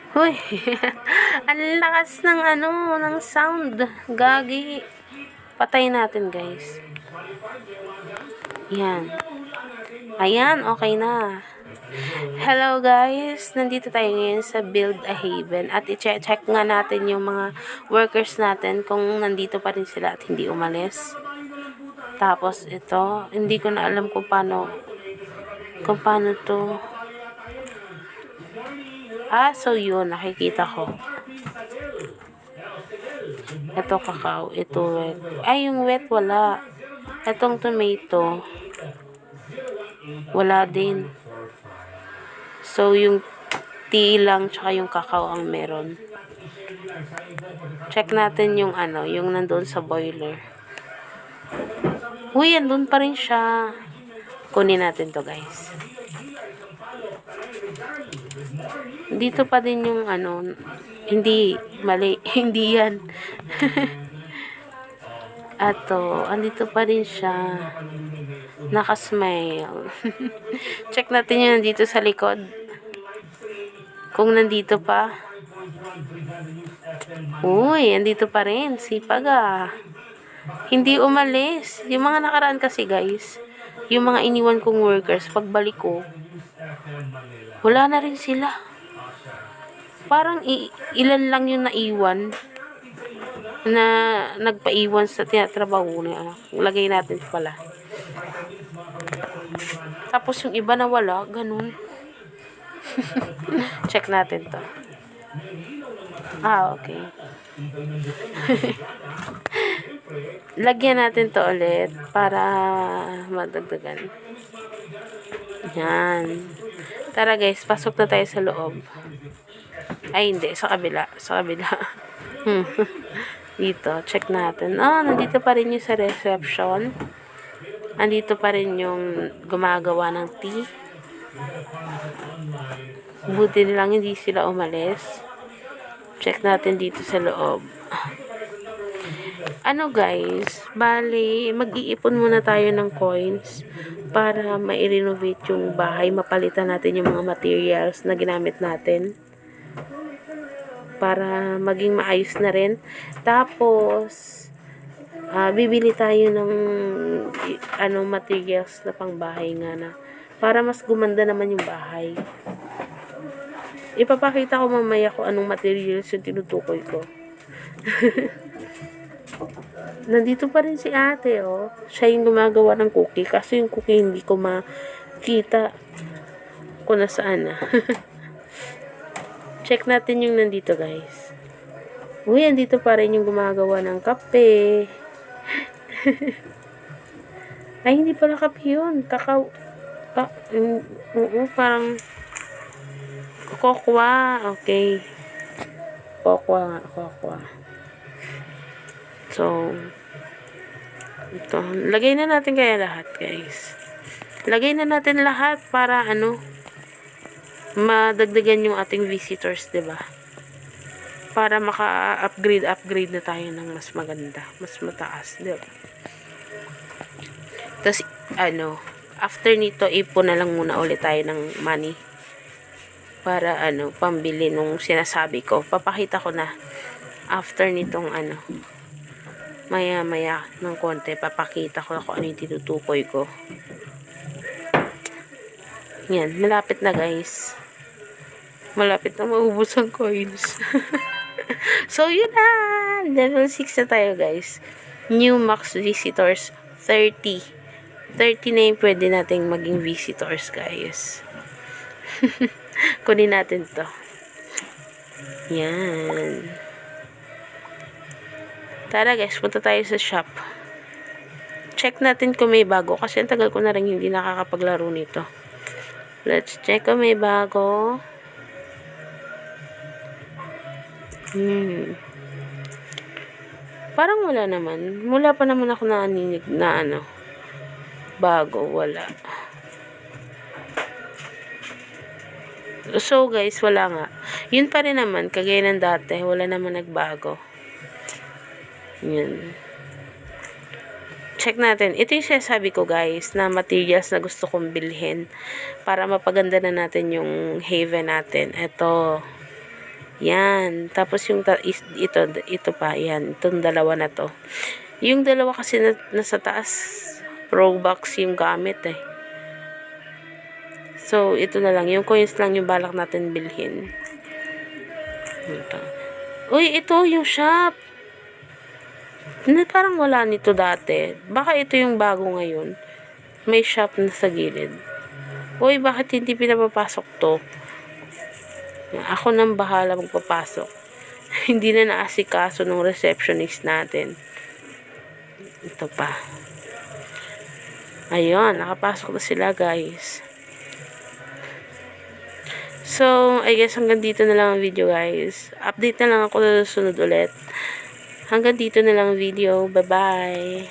Huy, ang lakas ng ng sound. Gagi. Patay natin, guys. Yan. Ayan, okay na. Hello, guys. Nandito tayo ngayon sa Build a Haven. At i-check nga natin yung mga workers natin kung nandito pa rin sila at hindi umalis. Tapos, ito. Hindi ko na alam kung paano to. So yun, nakikita ko. Ito kakao, ito wet. Yung wet wala. Itong tomato, wala din. So, yung tea lang, tsaka yung kakao ang meron. Check natin yung yung nandun sa boiler. Uy, andun pa rin siya. Kunin natin to, guys. Dito pa din yung hindi, mali, hindi yan. Andito pa rin siya. Nakasmile. Check natin yung nandito sa likod. Kung nandito pa. Uy, andito pa rin. Sipag Hindi umalis. Yung mga nakaraan kasi, guys, yung mga iniwan kong workers, pagbalik ko, wala na rin sila. Parang ilan lang yung naiwan na nagpaiwan sa tinatrabaho niya. Lagay natin pala. Tapos yung iba na wala, ganun. Check natin to. Okay. Lagyan natin to ulit para madagdagan. Yan. Tara, guys, pasok na tayo sa loob. Hindi. Sa kabila. Dito. Check natin. Nandito pa rin yung sa reception. Andito pa rin yung gumagawa ng tea. Buti nilang hindi sila umalis. Check natin dito sa loob. Guys, bali, mag-iipon muna tayo ng coins para ma-renovate yung bahay. Mapalitan natin yung mga materials na ginamit natin para maging maayos na rin. Tapos, bibili tayo ng materials na pang bahay nga na para mas gumanda naman yung bahay. Ipapakita ko mamaya kung anong materials yung tinutukoy ko. Nandito pa rin si ate, Siya yung gumagawa ng cookie. Kasi yung cookie hindi ko makita kung nasaan na. Check natin yung nandito, guys. Uy, andito pa rin yung gumagawa ng kape. Hindi pala kape yun. Kakao. Parang kokwa. Okay. Kokwa. So, ito. Lagay na natin kaya lahat, guys. Lagay na natin lahat para madagdagan yung ating visitors, 'di ba? Para maka-upgrade na tayo ng mas maganda, mas mataas, 'di ba? Tapos after nito, ipon na lang muna ulit tayo ng money para pambili nung sinasabi ko. Papakita ko na after nitong maya ng konti, papakita ko na kung ano yung tinutukoy ko. Yan, malapit na, guys. Malapit na maubos ang coins. So, yun na. Level 6 na tayo, guys. New max visitors, 30. 30 na yung pwede nating maging visitors, guys. Kunin natin to. Yan. Tara, guys, punta tayo sa shop. Check natin kung may bago. Kasi ang tagal ko na rin hindi nakakapaglaro nito. Let's check kung may bago. Parang wala naman. Wala pa naman ako naninig na bago. Wala. So, guys, wala nga. Yun pa rin naman. Kagaya ng dati. Wala naman nagbago. Yan. check natin. Ito yung sinasabi ko guys, na materials na gusto kong bilhin para mapaganda na natin yung haven natin. Ito. Yan. Tapos yung ito pa. Yan. Itong dalawa na to. Yung dalawa kasi nasa taas, pro box yung gamit eh. So, ito na lang. Yung coins lang yung balak natin bilhin. Ito. Uy, ito yung shop. Parang wala nito dati. Baka ito yung bago ngayon. May shop na sa gilid. Uy, bakit hindi pinapapasok to? Ako nang bahala magpapasok. Hindi na naasikaso ng receptionist natin. Ito pa. Ayun, nakapasok na sila guys. So, I guess hanggang dito na lang ang video guys. Update na lang ako sa susunod ulit. Hanggang dito na lang ang video. Bye-bye.